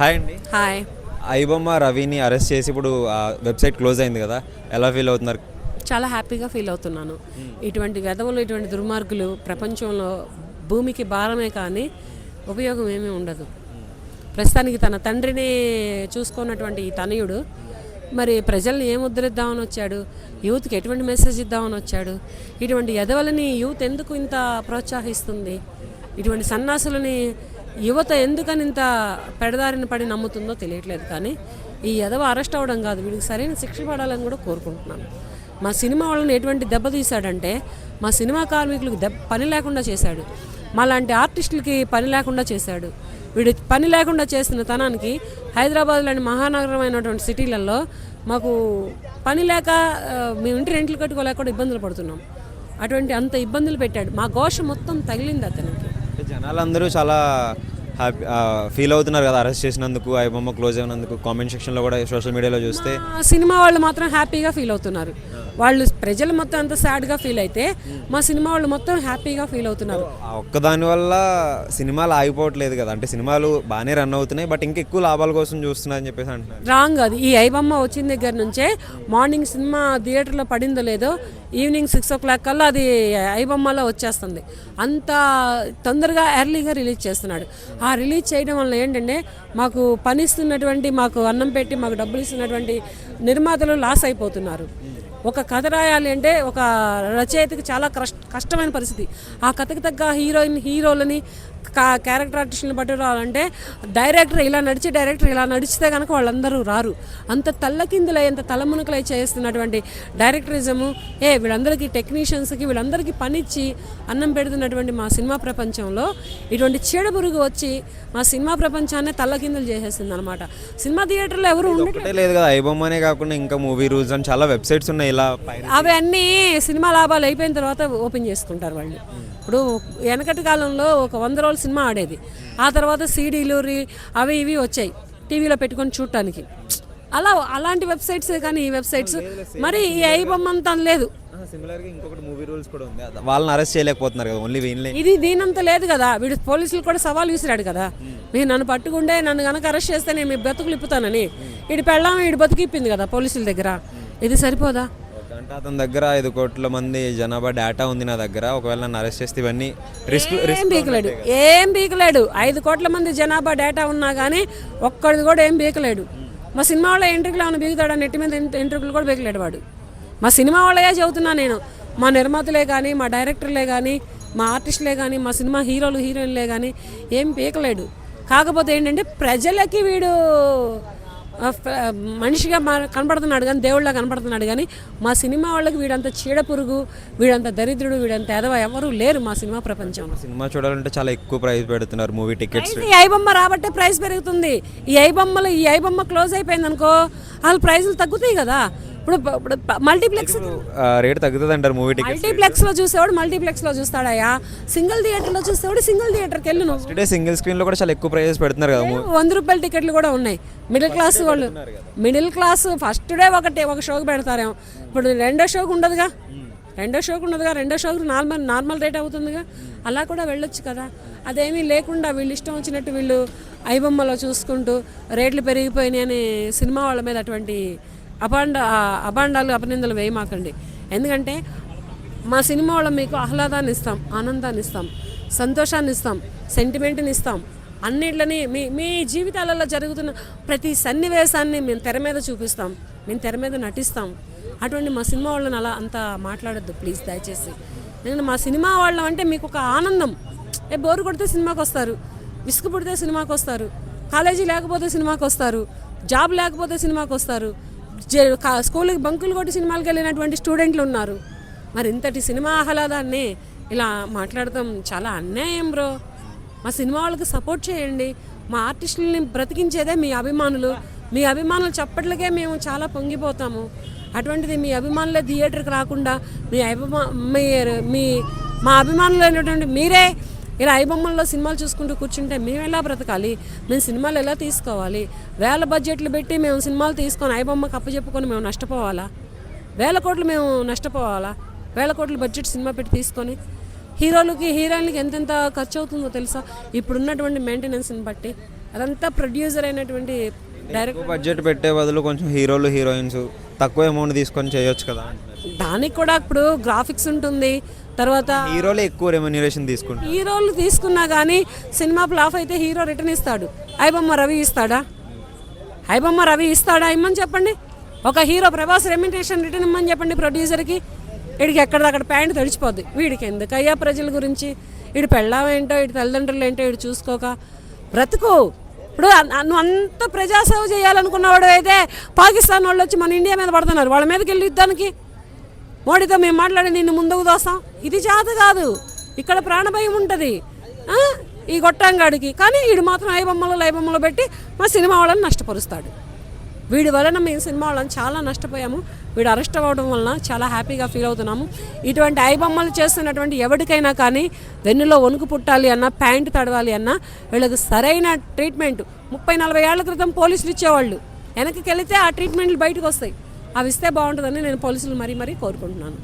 Hi అండి. Hi. IBomma రవిని arrest చేసి ఇప్పుడు వెబ్సైట్ క్లోజ్ అయింది కదా, ఎలా ఫీల్ అవుతున్నారు? చాలా హ్యాపీగా ఫీల్ అవుతున్నాను. ఇటువంటి వెధవలు, ఇటువంటి దుర్మార్గులు ప్రపంచంలో భూమికి భారమే కానీ ఉపయోగం ఏమీ ఉండదు. ప్రస్తుతానికి తన తండ్రిని చూసుకున్నటువంటి ఈ తనయుడు మరి ప్రజల్ని ఏం ఉద్ధరిద్దామని వచ్చాడు, యూత్కి ఎటువంటి మెసేజ్ ఇద్దామని వచ్చాడు? ఇటువంటి ఎదవలని యూత్ ఎందుకు ఇంత ప్రోత్సహిస్తుంది? ఇటువంటి సన్నాసులని యువత ఎందుకని ఇంత పెడదారిన పడి నమ్ముతుందో తెలియట్లేదు. కానీ ఈ ఎదవ అరెస్ట్ అవ్వడం కాదు, వీడికి సరైన శిక్ష పడాలని కూడా కోరుకుంటున్నాను. మా సినిమా వాళ్ళని ఎటువంటి దెబ్బతీశాడంటే, మా సినిమా కార్మికులకు పని లేకుండా చేశాడు, మా లాంటి ఆర్టిస్టులకి పని లేకుండా చేశాడు. వీడు పని లేకుండా చేస్తున్న తనానికి హైదరాబాద్ లాంటి మహానగరమైనటువంటి సిటీలలో మాకు పని లేక మేము ఇంటి రెంట్లు కట్టుకోలేక కూడా ఇబ్బందులు పడుతున్నాం. అటువంటి అంత ఇబ్బందులు పెట్టాడు. మా ఘోష మొత్తం తగిలింది అతనికి. జనాలందరూ చాలా హ్యాపీ ఫీల్ అవుతున్నారు కదా అరెస్ట్ చేసినందుకు, ఐబొమ్మ క్లోజ్ అయినందుకు. కామెంట్ సెక్షన్లో కూడా సోషల్ మీడియాలో చూస్తే సినిమా వాళ్ళు మాత్రం హ్యాపీగా ఫీల్ అవుతున్నారు. వాళ్ళు ప్రజలు మొత్తం అంత సాడ్గా ఫీల్ అయితే మా సినిమా వాళ్ళు మొత్తం హ్యాపీగా ఫీల్ అవుతున్నారు. ఒక్కదాని వల్ల సినిమాలు ఆగిపోవట్లేదు కదా, అంటే సినిమాలు బాగానే రన్ అవుతున్నాయి, బట్ ఇంకా ఎక్కువ లాభాల కోసం చూస్తున్నారని చెప్పేసి అంటున్నారు. రాంగ్ అది. ఈ ఐబొమ్మ వచ్చిన దగ్గర నుంచే మార్నింగ్ సినిమా థియేటర్లో పడిందో లేదో ఈవినింగ్ 6 o'clock కల్లా అది ఐబొమ్మలో వచ్చేస్తుంది. అంత తొందరగా ఎర్లీగా రిలీజ్ చేస్తున్నాడు. ఆ రిలీజ్ చేయడం వల్ల ఏంటంటే మాకు పని ఇస్తున్నటువంటి, మాకు అన్నం పెట్టి మాకు డబ్బులు ఇస్తున్నటువంటి నిర్మాతలు లాస్ అయిపోతున్నారు. ఒక కథ రాయాలి అంటే ఒక రచయితకి చాలా కష్టమైన పరిస్థితి. ఆ కథకి తగ్గ హీరోలని క్యారెక్టర్ ఆర్టిస్టులను బట్టి రావాలంటే డైరెక్టర్ ఇలా నడిచితే కనుక వాళ్ళందరూ రారు. అంత తల్లకిందులై, అంత తలమునకలై చేస్తున్నటువంటి డైరెక్టరిజము, వీళ్ళందరికీ టెక్నీషియన్స్కి వీళ్ళందరికీ పనిచ్చి అన్నం పెడుతున్నటువంటి మా సినిమా ప్రపంచంలో ఇటువంటి చీడపురుగు వచ్చి మా సినిమా ప్రపంచాన్ని తల్లకిందులు చేసేస్తుంది అనమాట. సినిమా థియేటర్లో ఎవరు ఉండట్లేదు లేదు కదా, ఐబొమ్మనే కాకుండా ఇంకా మూవీ రూల్స్ అని చాలా వెబ్సైట్స్ ఉన్నాయి. ఇలా అవి అన్నీ సినిమా లాభాలు అయిపోయిన తర్వాత ఓపెన్ చేసుకుంటారు వాళ్ళు. ఇప్పుడు వెనకటి కాలంలో ఒక 100 రోజుల సినిమా ఆడేది, ఆ తర్వాత సీడీలు అవి ఇవి వచ్చాయి టీవీలో పెట్టుకొని చూడటానికి. అలాంటి వెబ్సైట్స్ కానీ ఈ వెబ్సైట్స్ మరి ఈ ఐబొమ్మ అంతా లేదు. ఇంకొకటి మూవీ రూల్స్ కూడా ఉంది, వాళ్ళని అరెస్ట్ చేయలేకపోతున్నారు కదా, ఓన్లీ వీళ్ళని. ఇది దీనంతా లేదు కదా. వీడు పోలీసులు కూడా సవాల్ విసిరాడు కదా, మీరు నన్ను పట్టుకుంటే నన్ను కనుక అరెస్ట్ చేస్తే నేను మీ బతుకులు ఇప్పుతానని. వీడి పెళ్ళాం వీడి బతుకు ఇప్పింది కదా పోలీసుల దగ్గర. ఇది సరిపోదా? అంటే అతని దగ్గర 5 కోట్ల మంది జనాభా డేటా ఉంది నా దగ్గర, ఒకవేళ నన్ను అరెస్ట్ చేస్తే ఇవన్నీ ఏం బీకలేడు. 5 కోట్ల మంది జనాభా డేటా ఉన్నా కానీ ఒక్కడిది కూడా ఏం బీకలేడు. మా సినిమా వాళ్ళ ఎంట్రీలు ఏమైనా బీగుతాడా? నెట్టి మీద ఎంట్రీలు కూడా బీకలేడు వాడు. మా సినిమా వాళ్ళే చెబుతున్నా నేను. మా నిర్మాతలే కానీ, మా డైరెక్టర్లే కానీ, మా ఆర్టిస్టులే కానీ, మా సినిమా హీరోయిన్లే కానీ ఏం బీకలేడు. కాకపోతే ఏంటంటే ప్రజలకి వీడు మనిషిగా కనపడుతున్నాడు కానీ, దేవుళ్ళ కనపడుతున్నాడు కానీ, మా సినిమా వాళ్ళకి వీడంత చీడపురుగు, వీడంత దరిద్రుడు, వీడంత ఎదవ ఎవరు లేరు మా సినిమా ప్రపంచంలో. సినిమా చూడాలంటే చాలా ఎక్కువ ప్రైస్ పెడుతున్నారు మూవీ టికెట్స్. ఈ ఐబొమ్మ రాబట్టే ప్రైస్ పెరుగుతుంది. ఈ ఐబొమ్మ క్లోజ్ అయిపోయింది అనుకో, వాళ్ళ ప్రైజులు తగ్గుతాయి కదా. ఇప్పుడు మల్టీప్లెక్స్ రేట్ తగ్గుతుంది అంటారు మూవీ టికెట్. మల్టీప్లెక్స్లో చూసేవాడు మల్టీప్లెక్స్లో చూస్తాడయా, సింగిల్ థియేటర్లో చూసేవాడు సింగిల్ థియేటర్కి వెళ్ళి. నువ్వు సింగిల్ స్క్రీన్లో కూడా చాలా ఎక్కువ ప్రైజెస్ పెడుతున్నారు కదా. 100 రూపాయల టికెట్లు కూడా ఉన్నాయి. మిడిల్ క్లాస్ వాళ్ళు, మిడిల్ క్లాస్ ఫస్ట్ డే ఒక షోకి పెడతారేమో. ఇప్పుడు రెండో షోకి ఉండదుగా, రెండో షోకి నార్మల్ రేట్ అవుతుందిగా. అలా కూడా వెళ్ళొచ్చు కదా. అదేమీ లేకుండా వీళ్ళు ఇష్టం వచ్చినట్టు వీళ్ళు ఐబొమ్మలో చూసుకుంటూ రేట్లు పెరిగిపోయినాయి అని సినిమా వాళ్ళ మీద అటువంటి అపనిందలు వేయమాకండి. ఎందుకంటే మా సినిమా వాళ్ళం మీకు ఆహ్లాదాన్ని ఇస్తాం, ఆనందాన్ని ఇస్తాం, సంతోషాన్ని ఇస్తాం, సెంటిమెంట్ని ఇస్తాం. అన్నిట్లని మీ జీవితాలలో జరుగుతున్న ప్రతి సన్నివేశాన్ని మేము తెర మీద చూపిస్తాం, మేము తెర మీద నటిస్తాం. అటువంటి మా సినిమా వాళ్ళని అలా అంత మాట్లాడొద్దు ప్లీజ్, దయచేసి. ఎందుకంటే మా సినిమా వాళ్ళం అంటే మీకు ఒక ఆనందం. బోరు కొడితే సినిమాకి వస్తారు, విసుగు పుడితే సినిమాకి వస్తారు, కాలేజీ లేకపోతే సినిమాకి వస్తారు, జాబ్ లేకపోతే సినిమాకి వస్తారు, స్కూల్కి బంకులు కొట్టి సినిమాలకు వెళ్ళినటువంటి స్టూడెంట్లు ఉన్నారు. మరి ఇంతటి సినిమా ఆహ్లాదాన్ని ఇలా మాట్లాడతాం చాలా అన్యాయం బ్రో. మా సినిమా వాళ్ళకి సపోర్ట్ చేయండి. మా ఆర్టిస్టులని బ్రతికించేదే మీ అభిమానులు. మీ అభిమానులు చప్పట్లకే మేము చాలా పొంగిపోతాము. అటువంటిది మీ అభిమానులే థియేటర్కి రాకుండా మా అభిమానులు అయినటువంటి మీరే ఇలా ఐబొమ్మల్లో సినిమాలు చూసుకుంటూ కూర్చుంటే మేము ఎలా బ్రతకాలి? మేము సినిమాలు ఎలా తీసుకోవాలి? వేల బడ్జెట్లు పెట్టి మేము సినిమాలు తీసుకొని ఐబొమ్మకి అప్పచెప్పుకొని మేము నష్టపోవాలా? 1000 కోట్లు మేము నష్టపోవాలా? 1000 కోట్ల బడ్జెట్ సినిమా పెట్టి తీసుకొని హీరోలకి హీరోయిన్లకి ఎంతెంత ఖర్చు అవుతుందో తెలుసా ఇప్పుడున్నటువంటి మెయింటెనెన్స్ని బట్టి. అదంతా ప్రొడ్యూసర్ అయినటువంటి డైరెక్టర్. బడ్జెట్ పెట్టే బదులు కొంచెం హీరోలు హీరోయిన్స్ తక్కువ అమౌంట్ తీసుకొని చేయొచ్చు కదా అంటున్నారు. దానికి కూడా ఇప్పుడు గ్రాఫిక్స్ ఉంటుంది, తర్వాత హీరోలే ఎక్కువ రెమ్యూనరేషన్ తీసుకుంటారు. హీరోలు తీసుకున్నా కానీ సినిమా ఫ్లాప్ అయితే హీరో రిటర్న్ ఇస్తాడు. ఐబొమ్మ రవి ఇస్తాడా? ఐబొమ్మ రవి ఇస్తాడా? ఇమ్మని చెప్పండి. ఒక హీరో ప్రభాస్ రెమ్యూనరేషన్ రిటర్న్ ఇమ్మని చెప్పండి ప్రొడ్యూసర్కి. వీడికి ఎక్కడిదక్కడ ప్యాంట్ తడిచిపోద్ది. వీడికి ఎందుకయ్యా ప్రజల గురించి? వీడి పెళ్ళాం ఏంటో, వీడి తల్లిదండ్రులు ఏంటో వీడు చూసుకోక బ్రతుకు. ఇప్పుడు నువ్వు అంత ప్రజాసేవ చేయాలనుకున్నవాడు అయితే పాకిస్తాన్ వాళ్ళు వచ్చి మన ఇండియా మీద పడుతున్నారు. వాళ్ళ మీదకి వెళ్ళి యుద్ధానికి మోడీతో మేము మాట్లాడి నిన్ను ముందుకు దోస్తాం. ఇది చేత కాదు. ఇక్కడ ప్రాణభయం ఉంటుంది ఈ గొట్టంగాడికి. కానీ వీడు మాత్రం ఐబొమ్మలో పెట్టి మా సినిమా వాళ్ళని నష్టపరుస్తాడు. వీడి వలన మేము సినిమా వాళ్ళని చాలా నష్టపోయాము. వీడు అరెస్ట్ అవ్వడం వలన చాలా హ్యాపీగా ఫీల్ అవుతున్నాము. ఇటువంటి ఐబొమ్మలు చేస్తున్నటువంటి ఎవరికైనా కానీ వెన్నులో వణుకు పుట్టాలి అన్నా, ప్యాంటు తడవాలి అన్నా వీళ్ళకి సరైన ట్రీట్మెంట్ 30-40 ఏళ్ల క్రితం పోలీసులు ఇచ్చేవాళ్ళు. వెనక్కి వెళితే ఆ ట్రీట్మెంట్లు బయటకు వస్తాయి. అవి ఇస్తే బాగుంటుందని నేను పోలీసులు మరీ కోరుకుంటున్నాను.